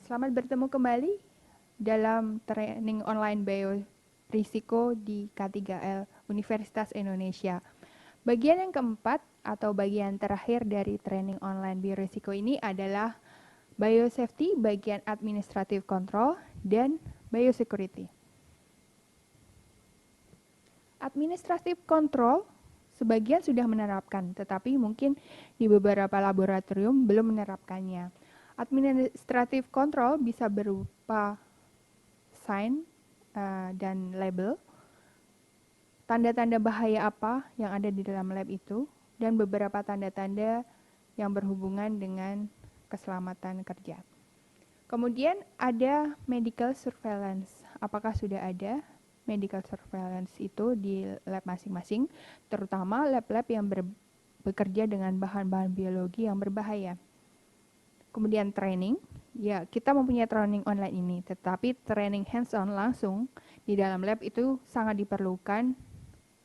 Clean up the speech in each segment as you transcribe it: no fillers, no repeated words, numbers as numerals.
Selamat bertemu kembali dalam training online biorisiko di K3L Universitas Indonesia. Bagian yang keempat atau bagian terakhir dari training online biorisiko ini adalah biosafety, bagian administrative control, dan biosecurity. Administrative control sebagian sudah menerapkan, tetapi mungkin di beberapa laboratorium belum menerapkannya. Administrative control bisa berupa sign dan label, tanda-tanda bahaya apa yang ada di dalam lab itu, dan beberapa tanda-tanda yang berhubungan dengan keselamatan kerja. Kemudian ada medical surveillance. Apakah sudah ada medical surveillance itu di lab masing-masing, terutama lab-lab yang bekerja dengan bahan-bahan biologi yang berbahaya. Kemudian training, ya kita mempunyai training online ini, tetapi training hands-on langsung di dalam lab itu sangat diperlukan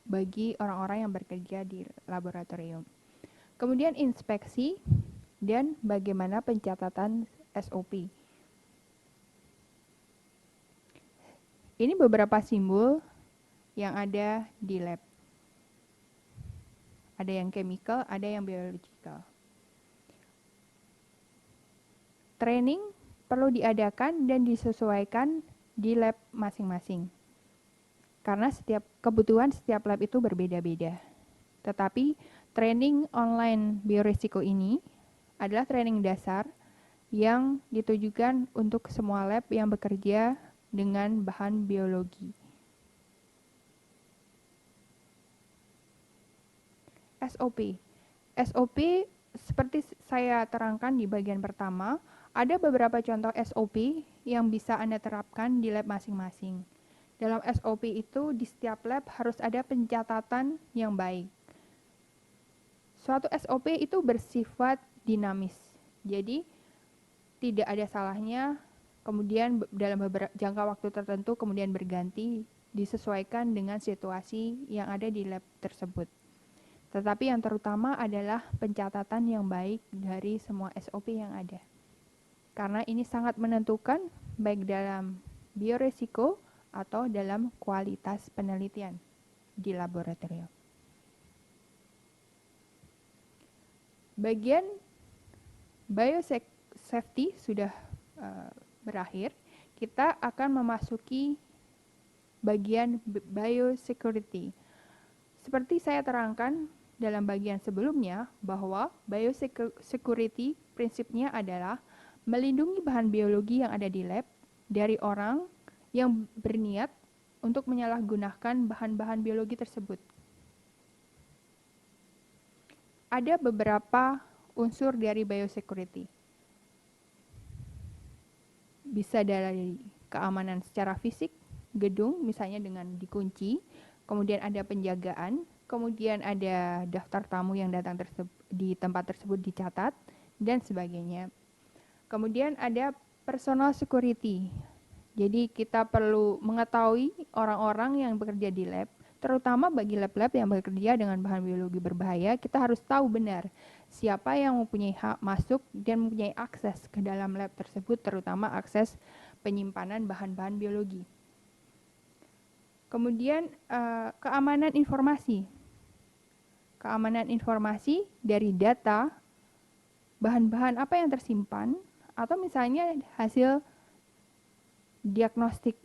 bagi orang-orang yang bekerja di laboratorium. Kemudian inspeksi dan bagaimana pencatatan SOP. Ini beberapa simbol yang ada di lab. Ada yang chemical, ada yang biological. Training perlu diadakan dan disesuaikan di lab masing-masing. Karena kebutuhan setiap lab itu berbeda-beda. Tetapi training online biorisiko ini adalah training dasar yang ditujukan untuk semua lab yang bekerja dengan bahan biologi. SOP. SOP seperti saya terangkan di bagian pertama, ada beberapa contoh SOP yang bisa Anda terapkan di lab masing-masing. Dalam SOP itu di setiap lab harus ada pencatatan yang baik. Suatu SOP itu bersifat dinamis. Jadi tidak ada salahnya kemudian dalam beberapa jangka waktu tertentu kemudian berganti disesuaikan dengan situasi yang ada di lab tersebut. Tetapi yang terutama adalah pencatatan yang baik dari semua SOP yang ada. Karena ini sangat menentukan baik dalam bioresiko atau dalam kualitas penelitian di laboratorium. Bagian biosafety sudah berakhir. Kita akan memasuki bagian biosecurity. Seperti saya terangkan dalam bagian sebelumnya bahwa biosecurity prinsipnya adalah melindungi bahan biologi yang ada di lab dari orang yang berniat untuk menyalahgunakan bahan-bahan biologi tersebut. Ada beberapa unsur dari biosecurity. Bisa dari keamanan secara fisik, gedung misalnya dengan dikunci, kemudian ada penjagaan, kemudian ada daftar tamu yang datang di tempat tersebut dicatat, dan sebagainya. Kemudian ada personal security. Jadi kita perlu mengetahui orang-orang yang bekerja di lab, terutama bagi lab-lab yang bekerja dengan bahan biologi berbahaya, kita harus tahu benar siapa yang mempunyai hak masuk dan mempunyai akses ke dalam lab tersebut, terutama akses penyimpanan bahan-bahan biologi. Kemudian keamanan informasi. Keamanan informasi dari data, bahan-bahan apa yang tersimpan, atau misalnya hasil diagnostik.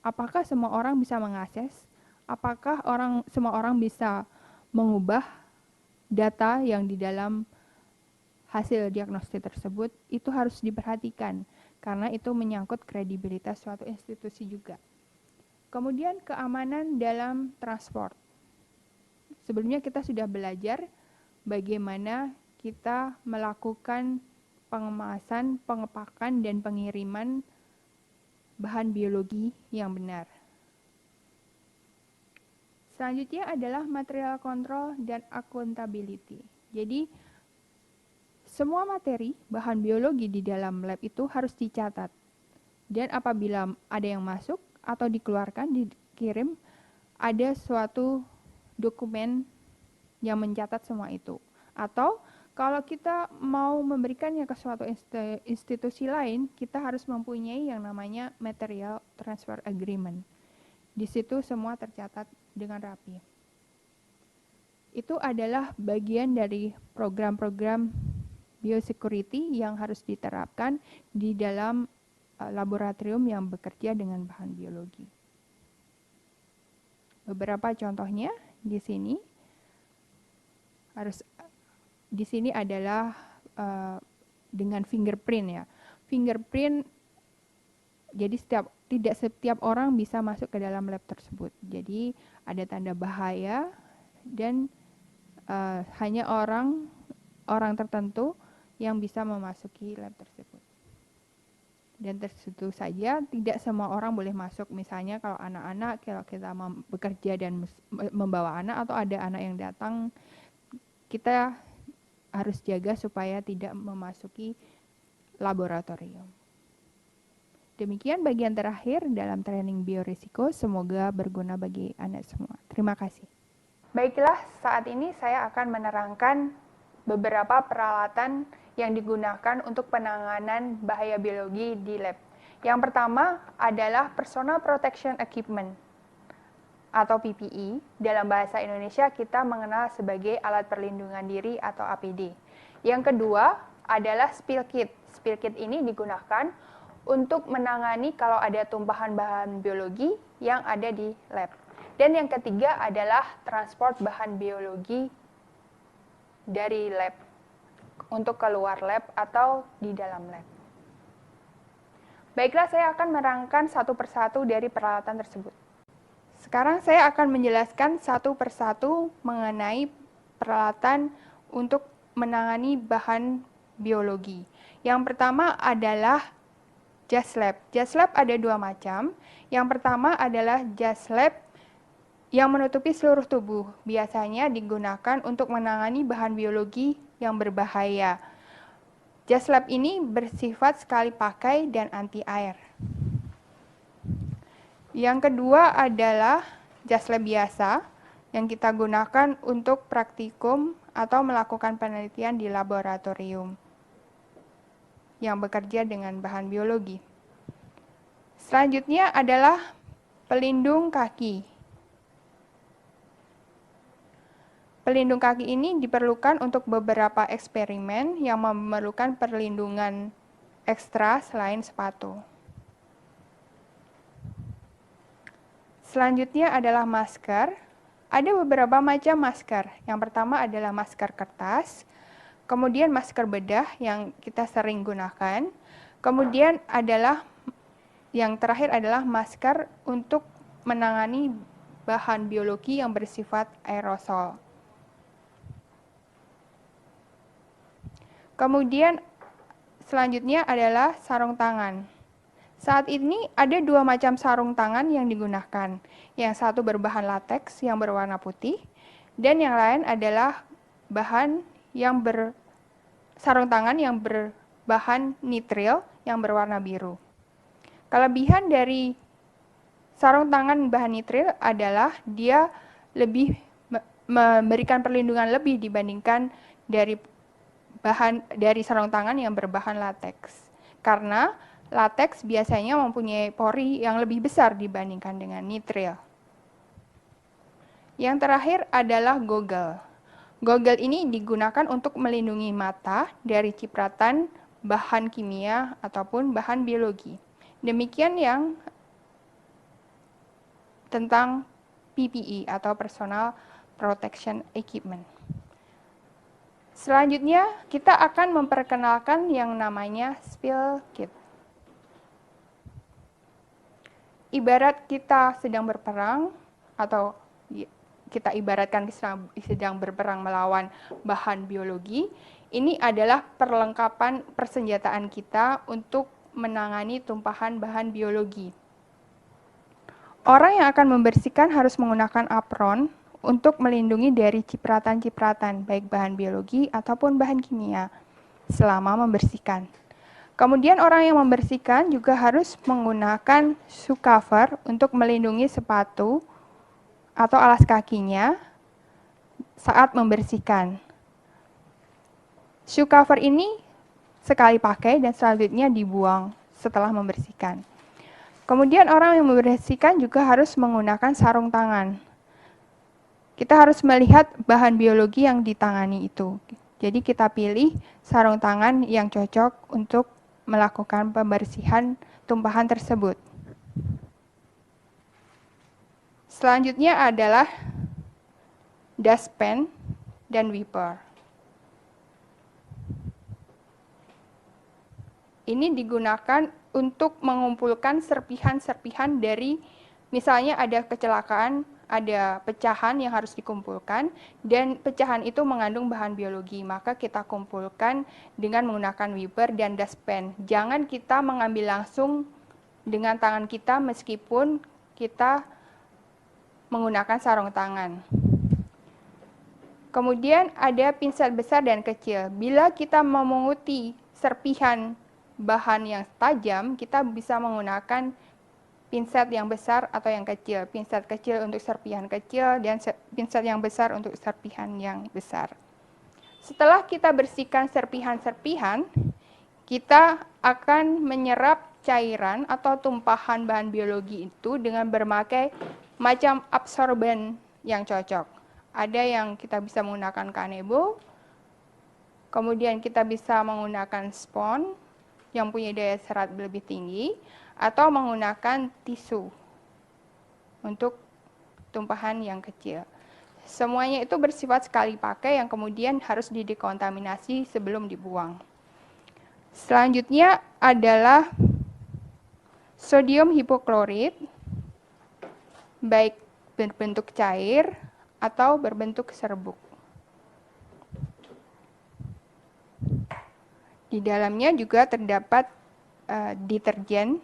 Apakah semua orang bisa mengakses? Apakah semua orang bisa mengubah data yang di dalam hasil diagnostik tersebut? Itu harus diperhatikan karena itu menyangkut kredibilitas suatu institusi juga. Kemudian keamanan dalam transport. Sebelumnya kita sudah belajar bagaimana kita melakukan pengemasan, pengepakan, dan pengiriman bahan biologi yang benar. Selanjutnya adalah material control dan accountability. Jadi, semua materi bahan biologi di dalam lab itu harus dicatat. Dan apabila ada yang masuk atau dikeluarkan, dikirim, ada suatu dokumen yang mencatat semua itu. Atau Kalau kita mau memberikannya ke suatu institusi lain, kita harus mempunyai yang namanya Material Transfer Agreement. Di situ semua tercatat dengan rapi. Itu adalah bagian dari program-program biosecurity yang harus diterapkan di dalam laboratorium yang bekerja dengan bahan biologi. Beberapa contohnya di sini adalah dengan fingerprint ya. Fingerprint, jadi tidak setiap orang bisa masuk ke dalam lab tersebut. Jadi ada tanda bahaya dan hanya orang tertentu yang bisa memasuki lab tersebut. Dan tentu saja tidak semua orang boleh masuk. Misalnya kalau anak-anak, kalau kita bekerja dan membawa anak atau ada anak yang datang, kita harus jaga supaya tidak memasuki laboratorium. Demikian bagian terakhir dalam training biorisiko. Semoga berguna bagi Anda semua. Terima kasih. Baiklah, saat ini saya akan menerangkan beberapa peralatan yang digunakan untuk penanganan bahaya biologi di lab. Yang pertama adalah Personal Protection Equipment atau PPE. Dalam bahasa Indonesia kita mengenal sebagai alat perlindungan diri atau APD. Yang kedua adalah spill kit. Spill kit ini digunakan untuk menangani kalau ada tumpahan bahan biologi yang ada di lab. Dan yang ketiga adalah transport bahan biologi dari lab untuk keluar lab atau di dalam lab. Baiklah, saya akan menerangkan satu persatu dari peralatan tersebut. Sekarang saya akan menjelaskan satu persatu mengenai peralatan untuk menangani bahan biologi. Yang pertama adalah jas lab. Jas lab ada dua macam. Yang pertama adalah jas lab yang menutupi seluruh tubuh, biasanya digunakan untuk menangani bahan biologi yang berbahaya. Jas lab ini bersifat sekali pakai dan anti air. Yang kedua adalah jas lab biasa yang kita gunakan untuk praktikum atau melakukan penelitian di laboratorium yang bekerja dengan bahan biologi. Selanjutnya adalah pelindung kaki. Pelindung kaki ini diperlukan untuk beberapa eksperimen yang memerlukan perlindungan ekstra selain sepatu. Selanjutnya adalah masker. Ada beberapa macam masker. Yang pertama adalah masker kertas, kemudian masker bedah yang kita sering gunakan, kemudian yang terakhir adalah masker untuk menangani bahan biologi yang bersifat aerosol. Kemudian selanjutnya adalah sarung tangan. Saat ini ada dua macam sarung tangan yang digunakan. Yang satu berbahan lateks yang berwarna putih, dan yang lain adalah sarung tangan yang berbahan nitril yang berwarna biru. Kelebihan dari sarung tangan bahan nitril adalah dia lebih memberikan perlindungan lebih dibandingkan dari sarung tangan yang berbahan lateks. Karena lateks biasanya mempunyai pori yang lebih besar dibandingkan dengan nitril. Yang terakhir adalah goggle. Goggle ini digunakan untuk melindungi mata dari cipratan bahan kimia ataupun bahan biologi. Demikian yang tentang PPE atau Personal Protection Equipment. Selanjutnya, kita akan memperkenalkan yang namanya spill kit. Ibarat kita sedang berperang, atau kita ibaratkan sedang berperang melawan bahan biologi, ini adalah perlengkapan persenjataan kita untuk menangani tumpahan bahan biologi. Orang yang akan membersihkan harus menggunakan apron untuk melindungi dari cipratan-cipratan, baik bahan biologi ataupun bahan kimia, selama membersihkan. Kemudian orang yang membersihkan juga harus menggunakan shoe cover untuk melindungi sepatu atau alas kakinya saat membersihkan. Shoe cover ini sekali pakai dan selanjutnya dibuang setelah membersihkan. Kemudian orang yang membersihkan juga harus menggunakan sarung tangan. Kita harus melihat bahan biologi yang ditangani itu. Jadi kita pilih sarung tangan yang cocok untuk melakukan pembersihan tumpahan tersebut. Selanjutnya adalah dustpan dan wiper. Ini digunakan untuk mengumpulkan serpihan-serpihan dari, misalnya ada kecelakaan, ada pecahan yang harus dikumpulkan, dan pecahan itu mengandung bahan biologi, maka kita kumpulkan dengan menggunakan wiper dan dustpan. Jangan kita mengambil langsung dengan tangan kita meskipun kita menggunakan sarung tangan. Kemudian ada pinset besar dan kecil. Bila kita memunguti serpihan bahan yang tajam, kita bisa menggunakan pinset yang besar atau yang kecil. Pinset kecil untuk serpihan kecil dan pinset yang besar untuk serpihan yang besar. Setelah kita bersihkan serpihan-serpihan, kita akan menyerap cairan atau tumpahan bahan biologi itu dengan berbagai macam absorben yang cocok. Ada yang kita bisa menggunakan kanebo, kemudian kita bisa menggunakan spons yang punya daya serat lebih tinggi, atau menggunakan tisu untuk tumpahan yang kecil. Semuanya itu bersifat sekali pakai yang kemudian harus didekontaminasi sebelum dibuang. Selanjutnya adalah sodium hipoklorit, baik berbentuk cair atau berbentuk serbuk. Di dalamnya juga terdapat deterjen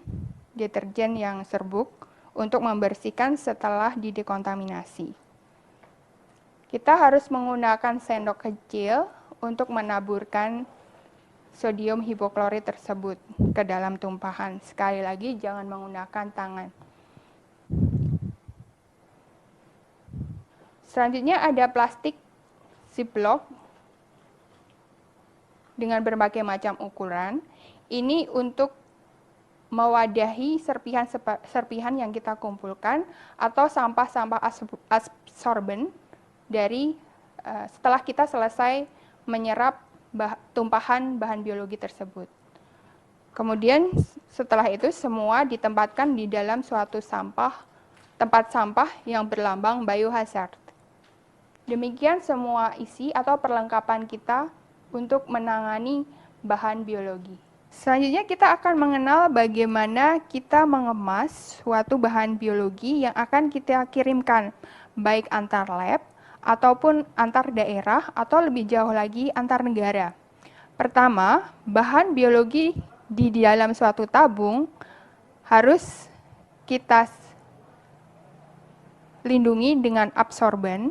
yang serbuk untuk membersihkan setelah didekontaminasi. Kita harus menggunakan sendok kecil untuk menaburkan sodium hipoklorit tersebut ke dalam tumpahan. Sekali lagi, jangan menggunakan tangan. Selanjutnya ada plastik ziplock dengan berbagai macam ukuran. Ini untuk mewadahi serpihan yang kita kumpulkan atau sampah-sampah absorben dari setelah kita selesai menyerap tumpahan bahan biologi tersebut. Kemudian setelah itu semua ditempatkan di dalam suatu tempat sampah yang berlambang biohazard. Demikian semua isi atau perlengkapan kita untuk menangani bahan biologi. Selanjutnya kita akan mengenal bagaimana kita mengemas suatu bahan biologi yang akan kita kirimkan, baik antar lab ataupun antar daerah atau lebih jauh lagi antar negara. Pertama, bahan biologi di dalam suatu tabung harus kita lindungi dengan absorben.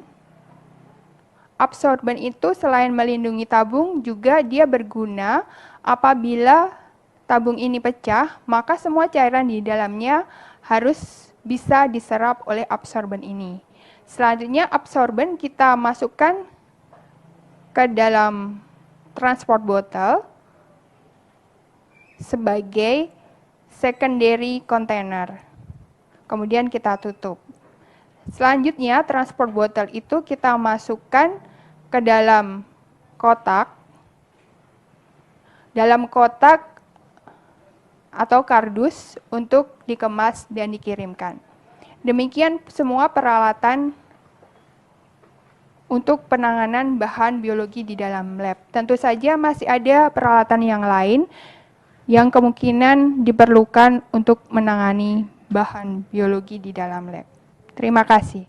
Absorben itu selain melindungi tabung, juga dia berguna apabila tabung ini pecah, maka semua cairan di dalamnya harus bisa diserap oleh absorben ini. Selanjutnya absorben kita masukkan ke dalam transport bottle sebagai secondary container. Kemudian kita tutup. Selanjutnya transport bottle itu kita masukkan ke dalam kotak atau kardus untuk dikemas dan dikirimkan. Demikian semua peralatan untuk penanganan bahan biologi di dalam lab. Tentu saja masih ada peralatan yang lain yang kemungkinan diperlukan untuk menangani bahan biologi di dalam lab. Terima kasih.